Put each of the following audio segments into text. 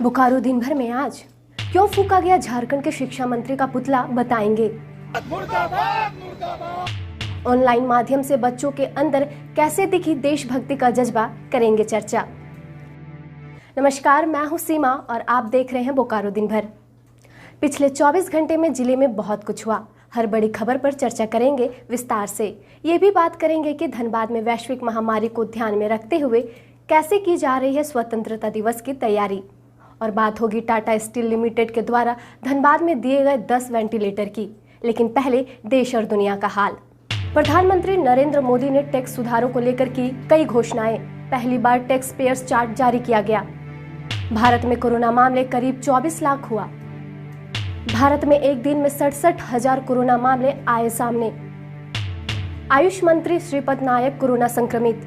बोकारो दिन भर में आज क्यों फूका गया झारखंड के शिक्षा मंत्री का पुतला, बताएंगे। ऑनलाइन माध्यम से बच्चों के अंदर कैसे दिखी देशभक्ति का जज्बा, करेंगे चर्चा। नमस्कार, मैं हूं सीमा और आप देख रहे हैं बोकारो दिन भर। पिछले 24 घंटे में जिले में बहुत कुछ हुआ। हर बड़ी खबर पर चर्चा करेंगे विस्तार से। ये भी बात करेंगे कि धनबाद में वैश्विक महामारी को ध्यान में रखते हुए कैसे की जा रही है स्वतंत्रता दिवस की तैयारी। और बात होगी टाटा स्टील लिमिटेड के द्वारा धनबाद में दिए गए 10 वेंटिलेटर की। लेकिन पहले देश और दुनिया का हाल। प्रधानमंत्री नरेंद्र मोदी ने टैक्स सुधारों को लेकर की कई घोषणाएं। पहली बार टैक्स पेयर्स चार्ट जारी किया गया। भारत में कोरोना मामले करीब 24 लाख हुआ। भारत में एक दिन में 67,000 कोरोना मामले आए सामने। आयुष मंत्री श्रीपद नायक कोरोना संक्रमित।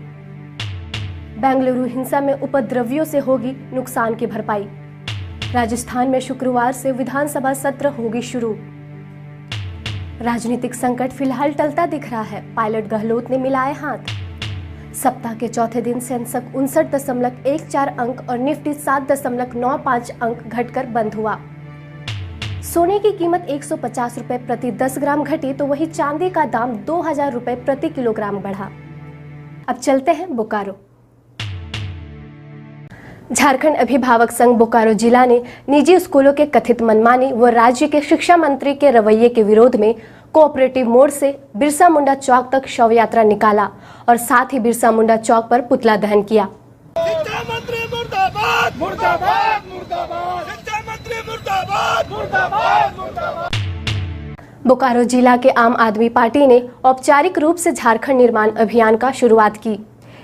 बेंगलुरु हिंसा में उपद्रवियों से होगी नुकसान की भरपाई। राजस्थान में शुक्रवार से विधानसभा सत्र होगी शुरू। राजनीतिक संकट फिलहाल टलता दिख रहा है, पायलट गहलोत ने मिलाए हाथ। सप्ताह के चौथे दिन सेंसेक्स 59.14 अंक और निफ्टी 7.95 अंक घटकर बंद हुआ। सोने की कीमत 150 रुपए प्रति 10 ग्राम घटी तो वही चांदी का दाम 2000 रुपए प्रति किलोग्राम बढ़ा। अब चलते हैं बोकारो। झारखंड अभिभावक संघ बोकारो जिला ने निजी स्कूलों के कथित मनमानी व राज्य के शिक्षा मंत्री के रवैये के विरोध में कोऑपरेटिव मोड़ से बिरसा मुंडा चौक तक शव यात्रा निकाला और साथ ही बिरसा मुंडा चौक पर पुतला दहन किया। शिक्षा मंत्री मुर्दाबाद मुर्दाबाद मुर्दाबाद, शिक्षा मंत्री मुर्दाबाद मुर्दाबाद मुर्दाबाद। बोकारो जिला के आम आदमी पार्टी ने औपचारिक रूप से झारखंड निर्माण अभियान का शुरुआत की।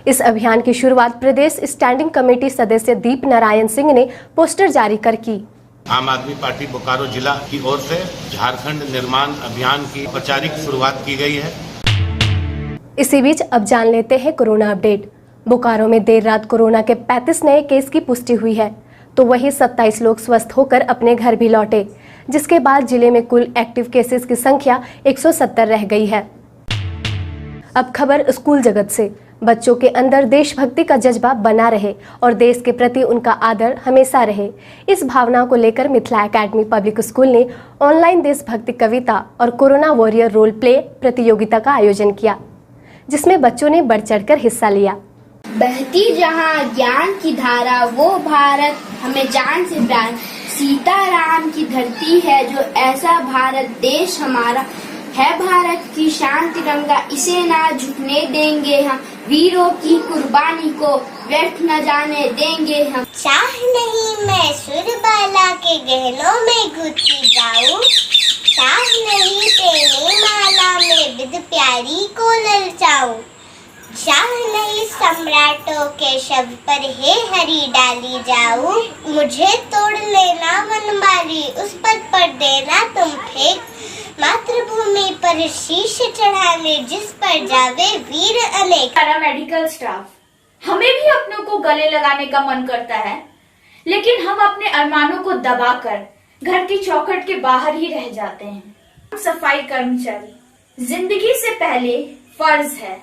इस अभियान की शुरुआत प्रदेश स्टैंडिंग कमेटी सदस्य दीप नारायण सिंह ने पोस्टर जारी कर की। आम आदमी पार्टी बोकारो जिला की ओर से झारखंड निर्माण अभियान की औपचारिक शुरुआत की गई है। इसी बीच अब जान लेते हैं कोरोना अपडेट। बोकारो में देर रात कोरोना के 35 नए केस की पुष्टि हुई है, तो वही 27 लोग स्वस्थ होकर अपने घर भी लौटे, जिसके बाद जिले में कुल एक्टिव केसेस की संख्या 170 रह गई है। अब खबर स्कूल जगत से। बच्चों के अंदर देशभक्ति का जज्बा बना रहे और देश के प्रति उनका आदर हमेशा रहे, इस भावना को लेकर मिथिला एकेडमी पब्लिक स्कूल ने ऑनलाइन देशभक्ति कविता और कोरोना वॉरियर रोल प्ले प्रतियोगिता का आयोजन किया, जिसमें बच्चों ने बढ़ चढ़कर हिस्सा लिया। बहती जहाँ ज्ञान की धारा वो भारत हमें जान से प्यार, सीताराम की धरती है जो ऐसा भारत देश हमारा है, भारत की शान तिरंगा इसे ना झुकने देंगे हम, वीरों की कुर्बानी को व्यर्थ न जाने देंगे हम। चाह नहीं मैं सुरबाला के गहनों में गुथी जाऊं, चाह नहीं तेरी माला में विद प्यारी को ललचाऊं, चाह नहीं सम्राटों के शव पर हे हरी डाली जाऊं, मुझे तोड़ लेना वनमाली उस पद पर देना तुम फेंक, मातृभूमि पर शीश चढ़ाने जिस पर जावे वीर अनेक। पैरामेडिकल स्टाफ हमें भी अपनों को गले लगाने का मन करता है, लेकिन हम अपने अरमानों को दबाकर घर की चौखट के बाहर ही रह जाते हैं। सफाई कर्मचारी जिंदगी से पहले फर्ज है,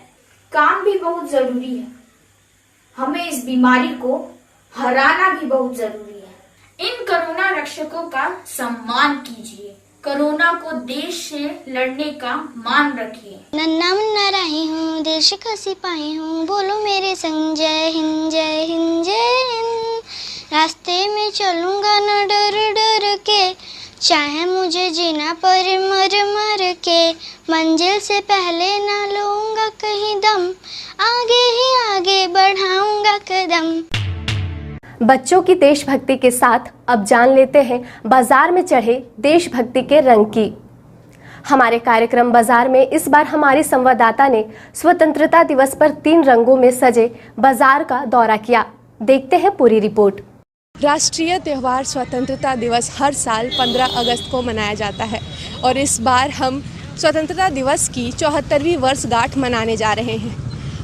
काम भी बहुत जरूरी है। हमें इस बीमारी को हराना भी बहुत जरूरी है। इन कोरोना रक्षकों का सम्मान कीजिए, कोरोना को देश से लड़ने का मान रखिए। नन्ना मुन्ना राही हूँ, देश का सिपाही हूँ, बोलो मेरे संग जय हिंद जय हिंद जय हिंद। रास्ते में चलूंगा न डर डर के, चाहे मुझे जीना पर मर मर के, मंजिल से पहले ना लूंगा कहीं दम, आगे ही आगे बढ़ाऊंगा कदम। बच्चों की देशभक्ति के साथ अब जान लेते हैं बाजार में चढ़े देशभक्ति के रंग की। हमारे कार्यक्रम बाजार में इस बार हमारी संवाददाता ने स्वतंत्रता दिवस पर 3 रंगों में सजे बाजार का दौरा किया। देखते हैं पूरी रिपोर्ट। राष्ट्रीय त्यौहार स्वतंत्रता दिवस हर साल 15 अगस्त को मनाया जाता है और इस बार हम स्वतंत्रता दिवस की 74वीं वर्षगांठ मनाने जा रहे हैं।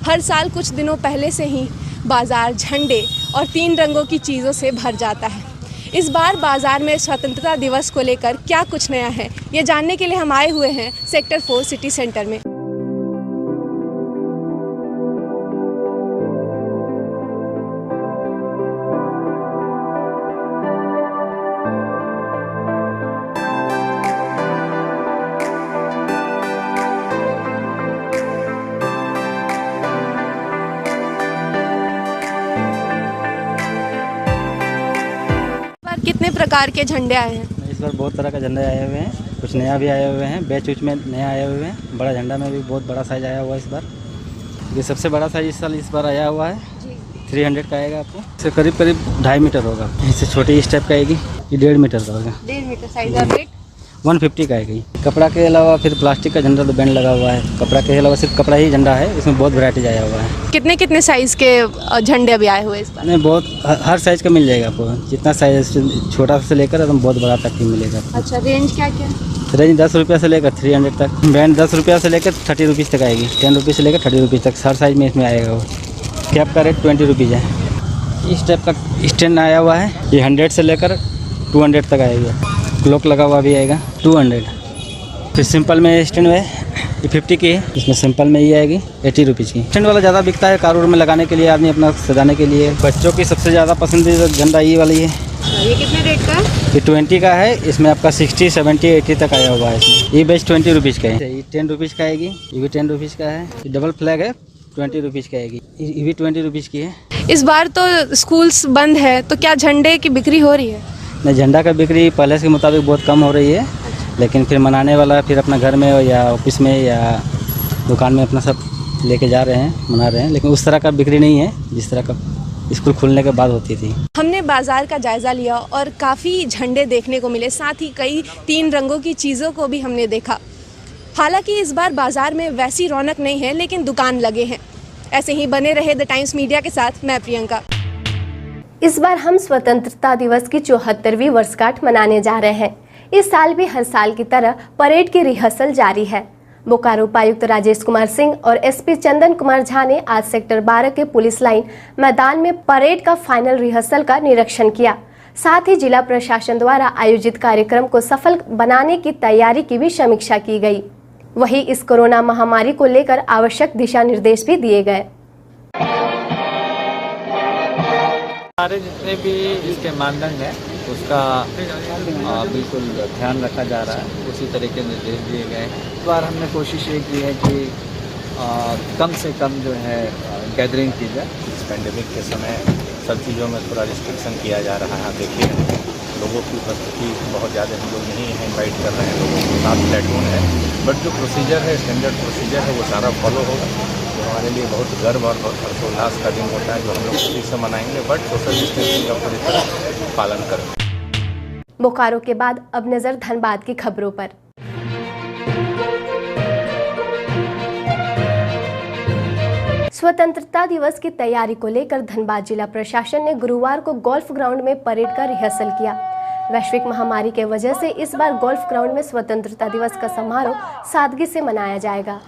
हर साल कुछ दिनों पहले से ही बाज़ार झंडे और 3 रंगों की चीज़ों से भर जाता है। इस बार बाज़ार में स्वतंत्रता दिवस को लेकर क्या कुछ नया है, ये जानने के लिए हम आए हुए हैं सेक्टर 4 सिटी सेंटर में। कितने प्रकार के झंडे आए हैं? इस बार बहुत तरह का झंडे आए हुए हैं, कुछ नया भी आए हुए हैं, बैच उच में नया आए हुए हैं। बड़ा झंडा में भी बहुत बड़ा साइज आया हुआ है इस बार। ये सबसे बड़ा साइज इस बार आया हुआ है, 300 का आएगा आपको। इससे करीब 2.5 मीटर होगा। इससे छोटी इस टाइप का आएगी, ये 1.5 मीटर का होगा। 1.5 मीटर साइज और वेट 150 का आएगी। कपड़ा के अलावा फिर प्लास्टिक का झंडा तो बैंड लगा हुआ है। कपड़ा के अलावा सिर्फ कपड़ा ही झंडा है, इसमें बहुत वैरायटीज आया हुआ है। कितने कितने साइज के झंडे अभी आए हुए इस बार? नहीं, बहुत हर साइज़ का मिल जाएगा आपको। जितना साइज छोटा से लेकर एकदम बहुत बड़ा तक ही मिलेगा आपको। अच्छा, रेंज क्या क्या? रेंज 10 रुपये से लेकर 300 तक। बैंड 10 रुपये से लेकर 30 रुपीज़ तक आएगी। 10 रुपीज़ से लेकर 30 रुपीज़ तक हर साइज में इसमें आएगा। वो कैप का रेट 20 रुपीज़ है। इस टाइप का स्टैंड आया हुआ है, ये 100 से लेकर 200 तक आएगा। क्लॉक लगा हुआ भी आएगा 200। फिर सिंपल में स्टैंड है, ये 50 की है। इसमें सिंपल में ये आएगी 80 रुपीज़ की। स्टैंड वाला ज़्यादा बिकता है कार में लगाने के लिए, आदमी अपना सजाने के लिए। बच्चों की सबसे ज़्यादा पसंदीदा झंडा ये वाली है। ये कितने रेट का है? ये 20 का है। इसमें आपका 60, 70, 80 तक आया हुआ है। इसमें ये बैच 20 रुपीज़ का है। ये 10 रुपीज़ का आएगी। ये भी 10 रुपीज़ का है। ये डबल फ्लैग है, 20 रुपीज़ की आएगी। ये भी 20 रुपीज़ की है। इस बार तो स्कूल्स बंद है, तो क्या झंडे की बिक्री हो रही है? नहीं, झंडा का बिक्री पहले के मुताबिक बहुत कम हो रही है, लेकिन फिर मनाने वाला फिर अपना घर में या ऑफिस में या दुकान में अपना सब लेके जा रहे हैं, मना रहे हैं। लेकिन उस तरह का बिक्री नहीं है जिस तरह का स्कूल खुलने के बाद होती थी। हमने बाजार का जायज़ा लिया और काफ़ी झंडे देखने को मिले, साथ ही कई 3 रंगों की चीज़ों को भी हमने देखा। हालांकि इस बार बाजार में वैसी रौनक नहीं है, लेकिन दुकान लगे हैं। ऐसे ही बने रहे द टाइम्स मीडिया के साथ, मैं प्रियंका। इस बार हम स्वतंत्रता दिवस की 74वीं वर्षगांठ मनाने जा रहे हैं। इस साल भी हर साल की तरह परेड की रिहर्सल जारी है। बोकारो उपायुक्त राजेश कुमार सिंह और एसपी चंदन कुमार झा ने आज सेक्टर 12 के पुलिस लाइन मैदान में परेड का फाइनल रिहर्सल का निरीक्षण किया। साथ ही जिला प्रशासन द्वारा आयोजित कार्यक्रम को सफल बनाने की तैयारी की भी समीक्षा की गई। वहीं इस कोरोना महामारी को लेकर आवश्यक दिशा निर्देश भी दिए गए। सारे जितने भी इसके मानदंड हैं उसका बिल्कुल ध्यान रखा जा रहा है, उसी तरह के निर्देश दिए गए हैं। इस बार हमने कोशिश ये की है कि कम से कम जो है गैदरिंग की जाए। इस पेंडेमिक के समय सब चीज़ों में थोड़ा रिस्ट्रिक्शन किया जा रहा है। आप देखिए लोगों की उपस्थिति बहुत ज़्यादा हम लोग नहीं है इन्वाइट कर रहे हैं, लोगों के साथ प्लेटून है, बट जो प्रोसीजर है, स्टैंडर्ड प्रोसीजर है, वो सारा फॉलो होगा। तो हमारे लिए बहुत गर्व और बहुत हर्षोल्लास का दिन होता है जो हम लोग खुशी से मनाएंगे, बट सोशल डिस्टेंसिंग का पूरी तरह पालन करें। बोकारो के बाद अब नजर धनबाद की खबरों पर। स्वतंत्रता दिवस की तैयारी को लेकर धनबाद जिला प्रशासन ने गुरुवार को गोल्फ ग्राउंड में परेड का रिहर्सल किया। वैश्विक महामारी के वजह से इस बार गोल्फ ग्राउंड में स्वतंत्रता दिवस का समारोह सादगी से मनाया जाएगा।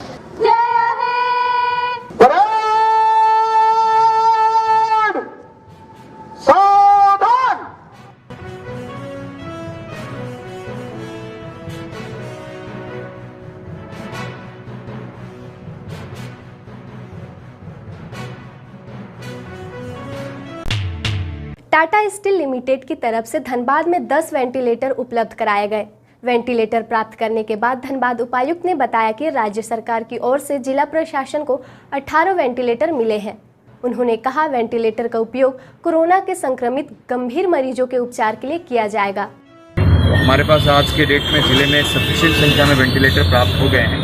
टाटा स्टील लिमिटेड की तरफ से धनबाद में 10 वेंटिलेटर उपलब्ध कराए गए। वेंटिलेटर प्राप्त करने के बाद धनबाद उपायुक्त ने बताया कि राज्य सरकार की ओर से जिला प्रशासन को 18 वेंटिलेटर मिले हैं। उन्होंने कहा वेंटिलेटर का उपयोग कोरोना के संक्रमित गंभीर मरीजों के उपचार के लिए किया जाएगा। हमारे पास आज के डेट में जिले में सफिशिएंट संख्या में वेंटिलेटर प्राप्त हो गए हैं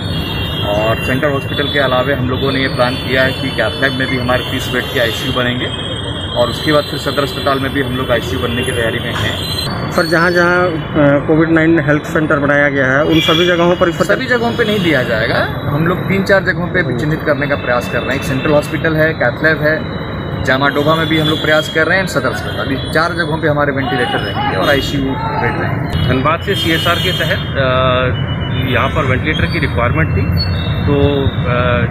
और सेंट्रल हॉस्पिटल के अलावे हम लोगों ने ये प्लान किया है कि कैथलैब में भी हमारे 30 बेड के आईसीयू बनेंगे और उसके बाद फिर सदर अस्पताल में भी हम लोग आईसीयू बनने की तैयारी में हैं। सर, जहाँ जहाँ कोविड-19 हेल्थ सेंटर बनाया गया है उन सभी जगहों पर नहीं दिया जाएगा। हम लोग 3-4 जगहों पे चिन्हित करने का प्रयास कर रहे हैं। एक सेंट्रल हॉस्पिटल है, कैथलैब है, जामाडोबा में भी हम लोग प्रयास कर रहे हैं, सदर अस्पताल, 4 जगहों पे हमारे वेंटिलेटर रहेंगे और आईसीयू बेड रहेंगे। धनबाद से CSR के तहत यहाँ पर वेंटिलेटर की रिक्वायरमेंट थी, तो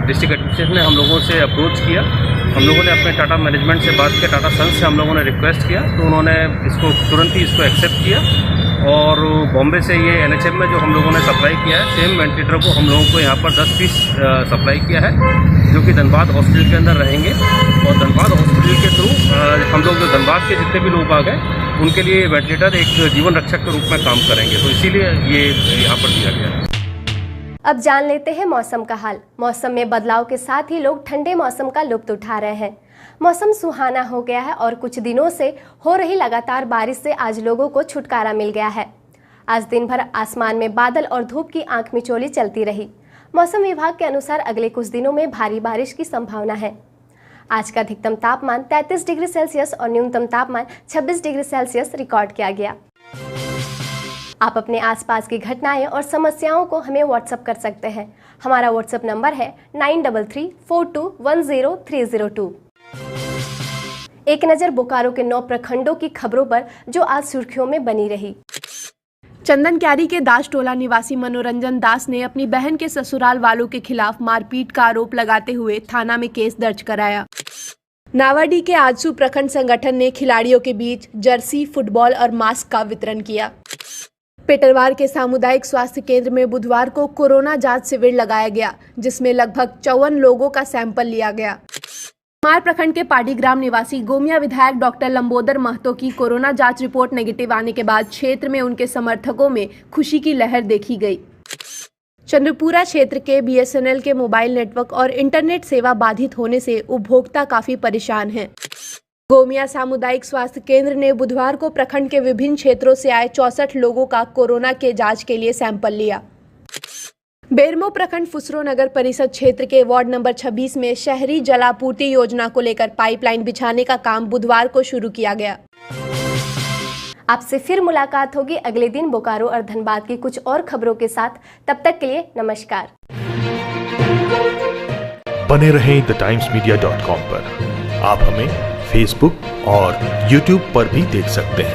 डिस्ट्रिक्ट एडमिनिस्ट्रेशन ने हम लोगों से अप्रोच किया। हम लोगों ने अपने टाटा मैनेजमेंट से बात किया, टाटा सन्स से हम लोगों ने रिक्वेस्ट किया, तो उन्होंने इसको तुरंत ही एक्सेप्ट किया और बॉम्बे से ये NHM में जो हम लोगों ने सप्लाई किया है, सेम वेंटिलेटर को हम लोगों को यहाँ पर 10 पीस सप्लाई किया है, जो कि धनबाद हॉस्पिटल के अंदर रहेंगे और धनबाद हॉस्पिटल के थ्रू हम लोग जो धनबाद के जितने भी लोग आ गए उनके लिए वेंटिलेटर एक जीवन रक्षक के रूप में काम करेंगे, तो इसीलिए ये यहाँ पर दिया गया है। अब जान लेते हैं मौसम का हाल। मौसम में बदलाव के साथ ही लोग ठंडे मौसम का लुत्फ उठा रहे हैं। मौसम सुहाना हो गया है और कुछ दिनों से हो रही लगातार बारिश से आज लोगों को छुटकारा मिल गया है। आज दिन भर आसमान में बादल और धूप की आंख मिचौली चलती रही। मौसम विभाग के अनुसार अगले कुछ दिनों में भारी बारिश की संभावना है। आज का अधिकतम तापमान 33 डिग्री सेल्सियस और न्यूनतम तापमान 26 डिग्री सेल्सियस रिकॉर्ड किया गया। आप अपने आसपास की घटनाएं और समस्याओं को हमें व्हाट्सएप कर सकते हैं। हमारा व्हाट्सएप नंबर है 9334210302। एक नज़र बोकारो के 9 प्रखंडों की खबरों पर जो आज सुर्खियों में बनी रही। चंदन क्यारी के दास टोला निवासी मनोरंजन दास ने अपनी बहन के ससुराल वालों के खिलाफ मारपीट का आरोप लगाते हुए थाना में केस दर्ज कराया। नावाडी के आजसू प्रखंड संगठन ने खिलाड़ियों के बीच जर्सी, फुटबॉल और मास्क का वितरण किया। पेटरवार के सामुदायिक स्वास्थ्य केंद्र में बुधवार को कोरोना जांच शिविर लगाया गया, जिसमें लगभग 54 लोगों का सैंपल लिया गया। मार प्रखंड के पाडीग्राम निवासी गोमिया विधायक डॉक्टर लंबोदर महतो की कोरोना जांच रिपोर्ट नेगेटिव आने के बाद क्षेत्र में उनके समर्थकों में खुशी की लहर देखी गई। चंद्रपुरा क्षेत्र के BSNL के मोबाइल नेटवर्क और इंटरनेट सेवा बाधित होने से उपभोक्ता काफी परेशान हैं। गोमिया सामुदायिक स्वास्थ्य केंद्र ने बुधवार को प्रखंड के विभिन्न क्षेत्रों से आए 64 लोगों का कोरोना के जांच के लिए सैंपल लिया। बेरमो प्रखंड फुसरो नगर परिषद क्षेत्र के वार्ड नंबर 26 में शहरी जलापूर्ति योजना को लेकर पाइपलाइन बिछाने का काम बुधवार को शुरू किया गया। आपसे फिर मुलाकात होगी अगले दिन बोकारो और धनबाद की कुछ और खबरों के साथ। तब तक के लिए नमस्कार। बने रहें thetimes media.com पर। आप हमें फेसबुक और यूट्यूब पर भी देख सकते हैं।